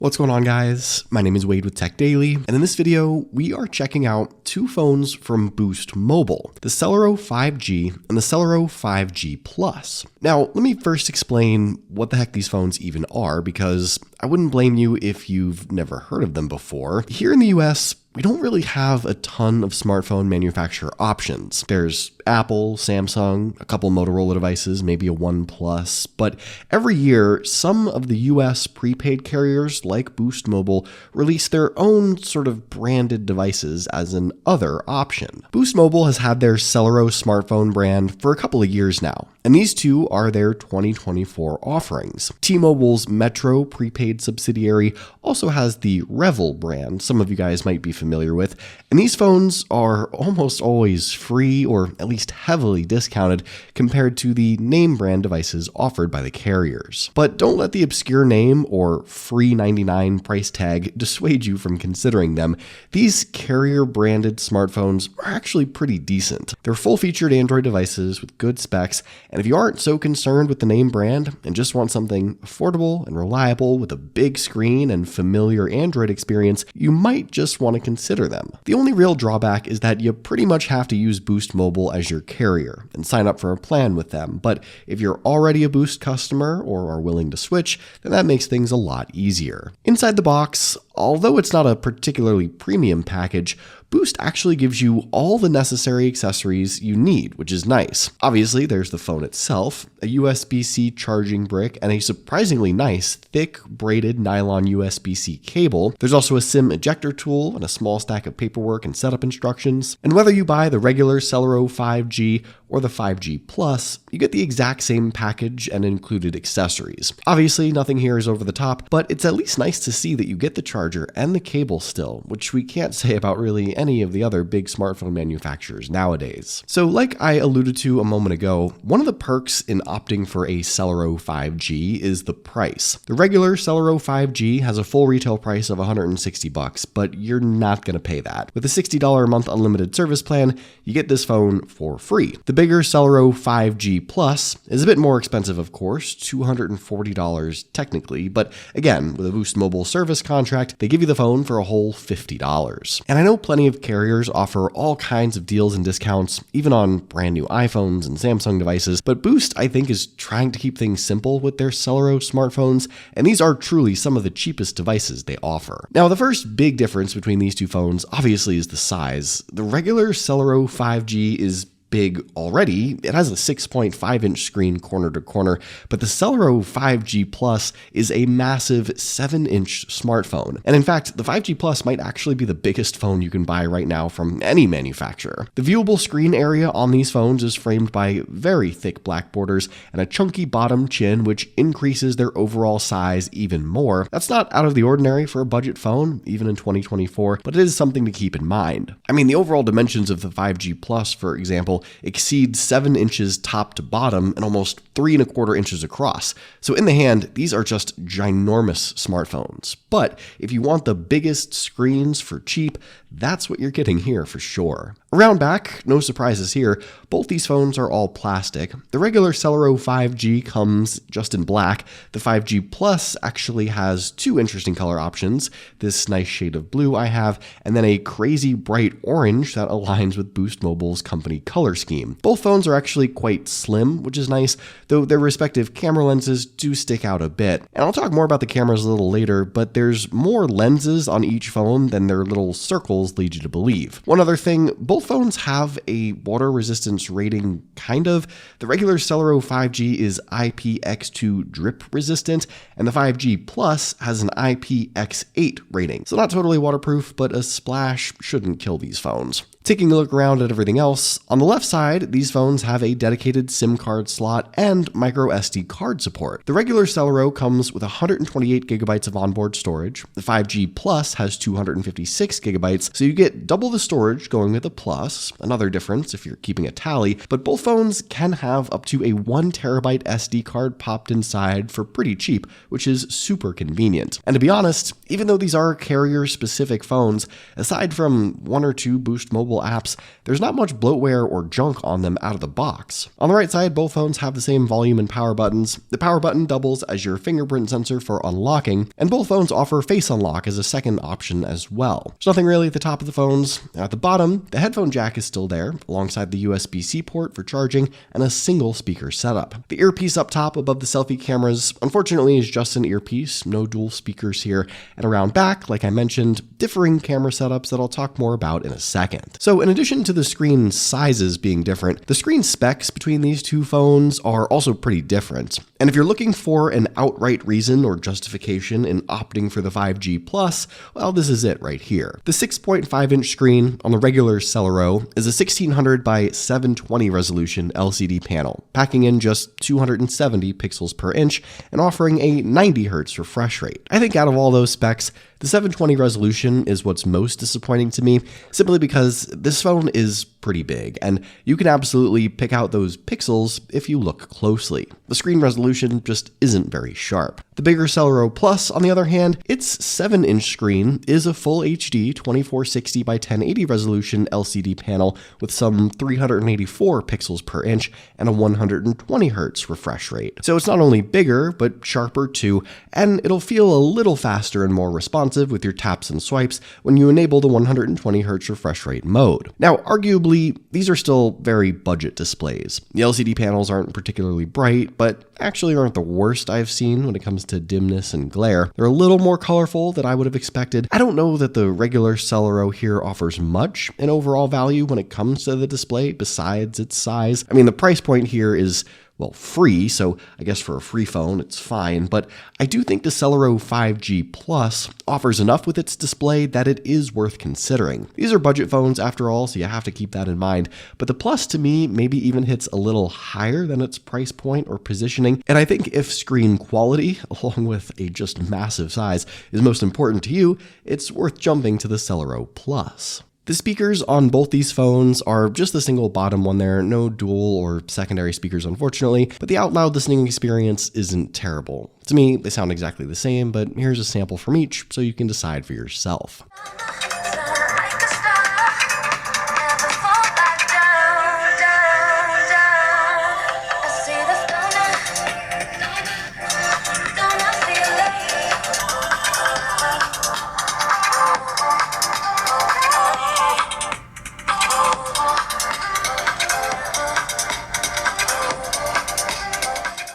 What's going on, guys? My name is Wade with TechDaily, and in this video, we are checking out two phones from Boost Mobile, the Celero5G and the Celero5G Plus. Now, let me first explain what the heck these phones even are, because I wouldn't blame you if you've never heard of them before. Here in the US, we don't really have a ton of smartphone manufacturer options. There's Apple, Samsung, a couple Motorola devices, maybe a OnePlus, but every year, some of the US prepaid carriers like Boost Mobile release their own sort of branded devices as an other option. Boost Mobile has had their Celero smartphone brand for a couple of years now, and these two are their 2024 offerings. T-Mobile's Metro prepaid subsidiary also has the Revel brand, some of you guys might be familiar with, and these phones are almost always free or at least heavily discounted compared to the name brand devices offered by the carriers. But don't let the obscure name or free 99 price tag dissuade you from considering them. These carrier branded smartphones are actually pretty decent. They're full-featured Android devices with good specs, and if you aren't so concerned with the name brand and just want something affordable and reliable with a big screen and familiar Android experience, you might just want to consider them. The only real drawback is that you pretty much have to use Boost Mobile as your carrier and sign up for a plan with them. But if you're already a Boost customer or are willing to switch, then that makes things a lot easier. Inside the box, although it's not a particularly premium package, Boost actually gives you all the necessary accessories you need, which is nice. Obviously, there's the phone itself, a USB-C charging brick, and a surprisingly nice, thick, braided nylon USB-C cable. There's also a SIM ejector tool and a small stack of paperwork and setup instructions. And whether you buy the regular Celero5G or the 5G Plus, you get the exact same package and included accessories. Obviously, nothing here is over the top, but it's at least nice to see that you get the charger and the cable still, which we can't say about really any of the other big smartphone manufacturers nowadays. So like I alluded to a moment ago, one of the perks in opting for a Celero5G is the price. The regular Celero5G has a full retail price of $160, but you're not going to pay that. With a $60 a month unlimited service plan, you get this phone for free. The bigger Celero5G Plus is a bit more expensive, of course, $240 technically, but again, with a Boost Mobile service contract, they give you the phone for a whole $50. And I know plenty of carriers offer all kinds of deals and discounts, even on brand new iPhones and Samsung devices, but Boost, I think, is trying to keep things simple with their Celero smartphones, and these are truly some of the cheapest devices they offer. Now, the first big difference between these two phones obviously is the size. The regular Celero5G is big already. It has a 6.5-inch screen corner to corner, but the Celero5G Plus is a massive 7-inch smartphone. And in fact, the 5G Plus might actually be the biggest phone you can buy right now from any manufacturer. The viewable screen area on these phones is framed by very thick black borders and a chunky bottom chin, which increases their overall size even more. That's not out of the ordinary for a budget phone, even in 2024, but it is something to keep in mind. I mean, the overall dimensions of the 5G Plus, for example, exceeds 7 inches top to bottom and almost 3¼ inches across. So in the hand, these are just ginormous smartphones. But if you want the biggest screens for cheap, that's what you're getting here for sure. Around back, no surprises here, both these phones are all plastic. The regular Celero5G comes just in black. The 5G Plus actually has two interesting color options, this nice shade of blue I have, and then a crazy bright orange that aligns with Boost Mobile's company color scheme. Both phones are actually quite slim, which is nice, though their respective camera lenses do stick out a bit. And I'll talk more about the cameras a little later, but there's more lenses on each phone than their little circles lead you to believe. One other thing, both phones have a water resistance rating, kind of. The regular Celero5G is IPX2 drip resistant, and the 5G Plus has an IPX8 rating. So not totally waterproof, but a splash shouldn't kill these phones. Taking a look around at everything else, on the left side, these phones have a dedicated SIM card slot and micro SD card support. The regular Celero comes with 128 gigabytes of onboard storage. The 5G Plus has 256 gigabytes, so you get double the storage going with the Plus, another difference if you're keeping a tally, but both phones can have up to a 1 terabyte SD card popped inside for pretty cheap, which is super convenient. And to be honest, even though these are carrier-specific phones, aside from one or two Boost Mobile mobile apps, there's not much bloatware or junk on them out of the box. On the right side, both phones have the same volume and power buttons. The power button doubles as your fingerprint sensor for unlocking, and both phones offer face unlock as a second option as well. There's nothing really at the top of the phones. At the bottom, the headphone jack is still there, alongside the USB-C port for charging and a single speaker setup. The earpiece up top above the selfie cameras, unfortunately, is just an earpiece, no dual speakers here. And around back, like I mentioned, differing camera setups that I'll talk more about in a second. So in addition to the screen sizes being different, the screen specs between these two phones are also pretty different. And if you're looking for an outright reason or justification in opting for the 5G Plus, well, this is it right here. The 6.5-inch screen on the regular Celero is a 1600 by 720 resolution LCD panel, packing in just 270 pixels per inch and offering a 90 Hz refresh rate. I think out of all those specs, the 720 resolution is what's most disappointing to me, simply because this phone is pretty big, and you can absolutely pick out those pixels if you look closely. The screen resolution just isn't very sharp. The bigger Celero Plus, on the other hand, its 7-inch screen is a full HD 2460 by 1080 resolution LCD panel with some 384 pixels per inch and a 120 Hz refresh rate. So it's not only bigger, but sharper too, and it'll feel a little faster and more responsive with your taps and swipes when you enable the 120 Hz refresh rate mode. Now, arguably, these are still very budget displays. The LCD panels aren't particularly bright, but actually aren't the worst I've seen when it comes to dimness and glare. They're a little more colorful than I would have expected. I don't know that the regular Celero here offers much in overall value when it comes to the display besides its size. I mean, the price point here is, well, free, so I guess for a free phone, it's fine, but I do think the Celero5G Plus offers enough with its display that it is worth considering. These are budget phones after all, so you have to keep that in mind, but the Plus to me maybe even hits a little higher than its price point or positioning, and I think if screen quality, along with a just massive size, is most important to you, it's worth jumping to the Celero Plus. The speakers on both these phones are just the single bottom one there, no dual or secondary speakers unfortunately, but the out loud listening experience isn't terrible. To me, they sound exactly the same, but here's a sample from each so you can decide for yourself.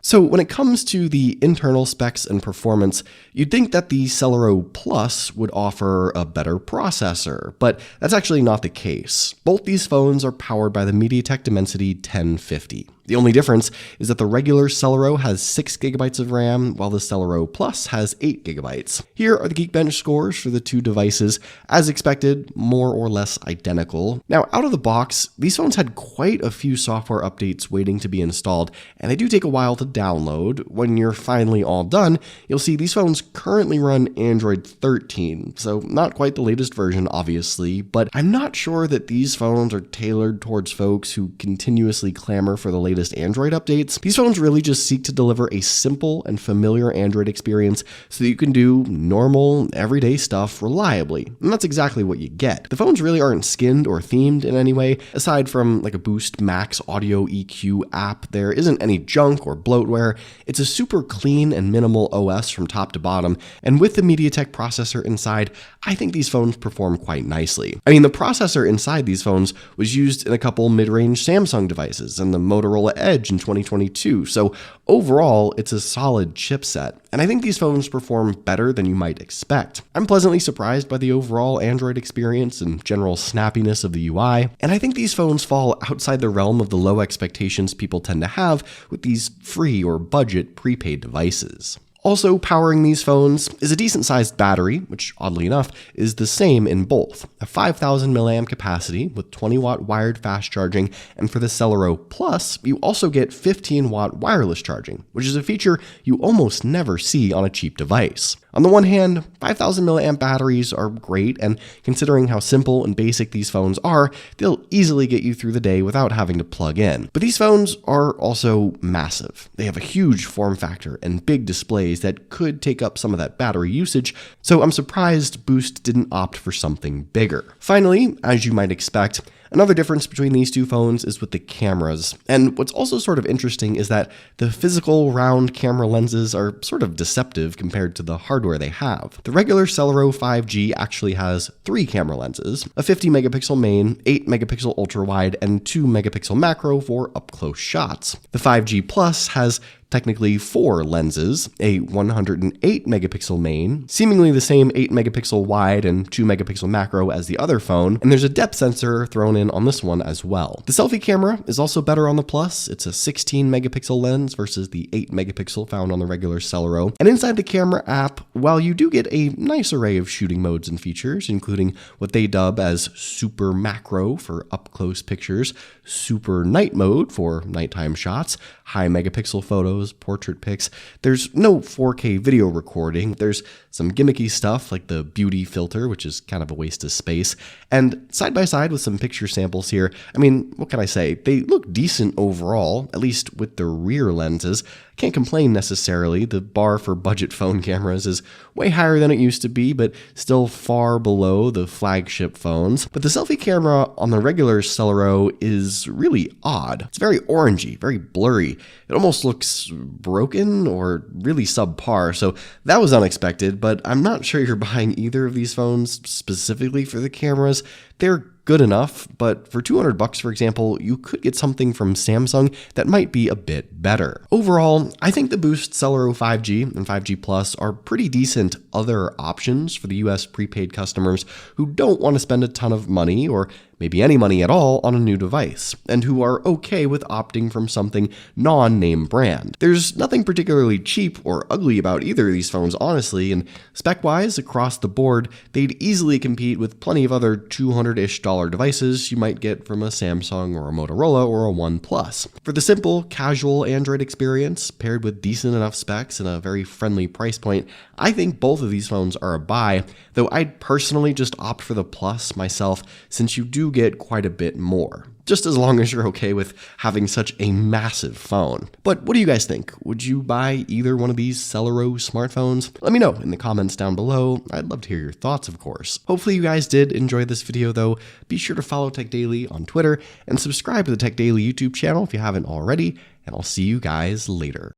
So when it comes to the internal specs and performance, you'd think that the Celero Plus would offer a better processor, but that's actually not the case. Both these phones are powered by the MediaTek Dimensity 1050. The only difference is that the regular Celero has 6 GB of RAM, while the Celero Plus has 8 GB. Here are the Geekbench scores for the two devices. As expected, more or less identical. Now, out of the box, these phones had quite a few software updates waiting to be installed, and they do take a while to download. When you're finally all done, you'll see these phones currently run Android 13, so not quite the latest version, obviously, but I'm not sure that these phones are tailored towards folks who continuously clamor for the latest Android updates. These phones really just seek to deliver a simple and familiar Android experience so that you can do normal, everyday stuff reliably. And that's exactly what you get. The phones really aren't skinned or themed in any way. Aside from like a Boost Max audio EQ app, there isn't any junk or bloatware. It's a super clean and minimal OS from top to bottom. And with the MediaTek processor inside, I think these phones perform quite nicely. I mean, the processor inside these phones was used in a couple mid-range Samsung devices and the Motorola Edge in 2022, so overall, it's a solid chipset, and I think these phones perform better than you might expect. I'm pleasantly surprised by the overall Android experience and general snappiness of the UI, and I think these phones fall outside the realm of the low expectations people tend to have with these free or budget prepaid devices. Also powering these phones is a decent-sized battery, which oddly enough is the same in both. A 5,000 mAh capacity with 20-watt wired fast charging, and for the Celero Plus, you also get 15-watt wireless charging, which is a feature you almost never see on a cheap device. On the one hand, 5,000 mAh batteries are great, and considering how simple and basic these phones are, they'll easily get you through the day without having to plug in. But these phones are also massive. They have a huge form factor and big displays displays that could take up some of that battery usage, so I'm surprised Boost didn't opt for something bigger. Finally, as you might expect, another difference between these two phones is with the cameras. And what's also sort of interesting is that the physical round camera lenses are sort of deceptive compared to the hardware they have. The regular Celero5G actually has 3 camera lenses, a 50 megapixel main, 8 megapixel ultra wide, and 2 megapixel macro for up close shots. The 5G Plus has technically 4 lenses, a 108 megapixel main, seemingly the same 8 megapixel wide and 2 megapixel macro as the other phone, and there's a depth sensor thrown in on this one as well. The selfie camera is also better on the Plus. It's a 16 megapixel lens versus the 8 megapixel found on the regular Celero. And inside the camera app, while you do get a nice array of shooting modes and features, including what they dub as super macro for up close pictures, super night mode for nighttime shots, high megapixel photos, portrait pics. There's no 4K video recording. There's some gimmicky stuff like the beauty filter, which is kind of a waste of space. And side by side with some picture samples here, I mean, what can I say? They look decent overall, at least with the rear lenses. Can't complain necessarily. The bar for budget phone cameras is way higher than it used to be, but still far below the flagship phones. But the selfie camera on the regular Celero is really odd. It's very orangey, very blurry. It almost looks broken or really subpar, so that was unexpected, but I'm not sure you're buying either of these phones specifically for the cameras. They're good enough, but for $200, for example, you could get something from Samsung that might be a bit better. Overall, I think the Boost Celero 5G and 5G Plus are pretty decent other options for the US prepaid customers who don't want to spend a ton of money or maybe any money at all on a new device, and who are okay with opting from something non-name brand. There's nothing particularly cheap or ugly about either of these phones, honestly, and spec-wise, across the board, they'd easily compete with plenty of other $200-ish devices you might get from a Samsung or a Motorola or a OnePlus. For the simple, casual Android experience, paired with decent enough specs and a very friendly price point, I think both of these phones are a buy, though I'd personally just opt for the Plus myself, since you do get quite a bit more, just as long as you're okay with having such a massive phone. But what do you guys think? Would you buy either one of these Celero smartphones? Let me know in the comments down below. I'd love to hear your thoughts, of course. Hopefully you guys did enjoy this video though. Be sure to follow TechDaily on Twitter and subscribe to the TechDaily YouTube channel if you haven't already, and I'll see you guys later.